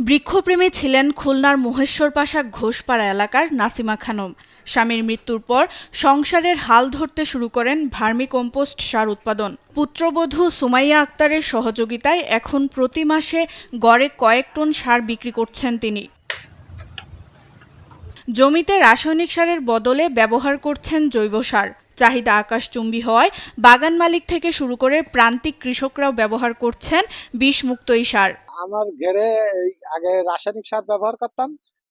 বৃক্ষপ্রেমী ছিলেন খুলনার মহেশ্বরপাশা ঘোষপাড়া এলাকার নাসিমা খানম। স্বামীর মৃত্যুর পর সংসারের হাল ধরতে শুরু করেন ভার্মি কম্পোস্ট সার উৎপাদন। পুত্রবধূ সুমাইয়া আক্তারের সহযোগিতায় এখন প্রতি মাসে গড়ে কয়েক টন সার বিক্রি করছেন তিনি। জমিতে রাসায়নিক সারের বদলে ব্যবহার করছেন জৈব সার। চাহিদা আকাশচুম্বী হওয়ায় বাগান মালিক থেকে শুরু করে প্রান্তিক কৃষকরাও ব্যবহার করছেন বিষমুক্ত এই সার। আমার ঘরে আগে রাসায়নিক সার ব্যবহার করতাম,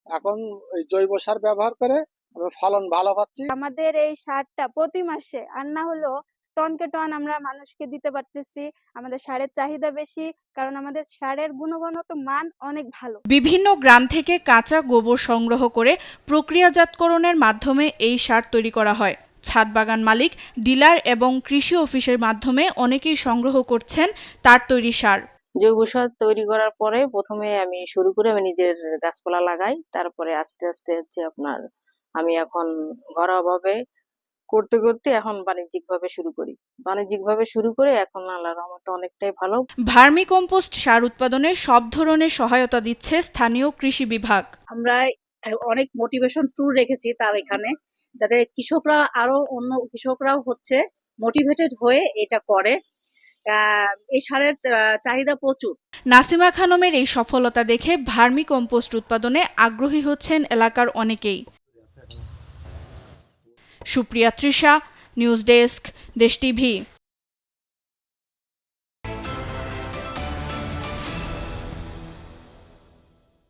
এখন ওই জৈব সার ব্যবহার করে আমি ফলন ভালো পাচ্ছি। আমাদের এই সারটা প্রতি মাসে আর না হলেও টনকে টন আমরা মানুষকে দিতে পারতেছি। আমাদের সারের চাহিদা বেশি, কারণ আমাদের সারের গুণগত মান অনেক ভালো। বিভিন্ন গ্রাম থেকে কাঁচা গোবর সংগ্রহ করে প্রক্রিয়াজাতকরণের মাধ্যমে এই সার তৈরি করা হয়। ছাদ বাগান মালিক, ডিলার এবং কৃষি অফিসের মাধ্যমে অনেকেই সংগ্রহ করছেন তার তৈরি সার। জৈব সার তৈরি করার পরে প্রথমে আমি শুরু করে আমি নিজের গাছপালা লাগাই, তারপরে আস্তে আস্তে হচ্ছে আপনার আমি এখন ঘরোয়াভাবে করতে করতে এখন বাণিজ্যিকভাবে শুরু করে এখন আল্লাহর রহমতে অনেকটাই ভালো। ভার্মি কম্পোস্ট সার উৎপাদনে সব ধরনের সহায়তা দিচ্ছে স্থানীয় কৃষি বিভাগ। আমরা অনেক মোটিভেশন ট্যুর রেখেছি তার এখানে, যাতে কৃষকরা আরো অন্য কৃষকরাও হচ্ছে মোটিভেটেড হয়ে এটা করে। এই সারের চাহিদা প্রচুর। নাসিমা খানমের এই সফলতা দেখে ভার্মি কম্পোস্ট উৎপাদনে আগ্রহী হচ্ছেন এলাকার অনেকেই। সুপ্রিয়া তৃষা, নিউজ ডেস্ক, দেশ টিভি।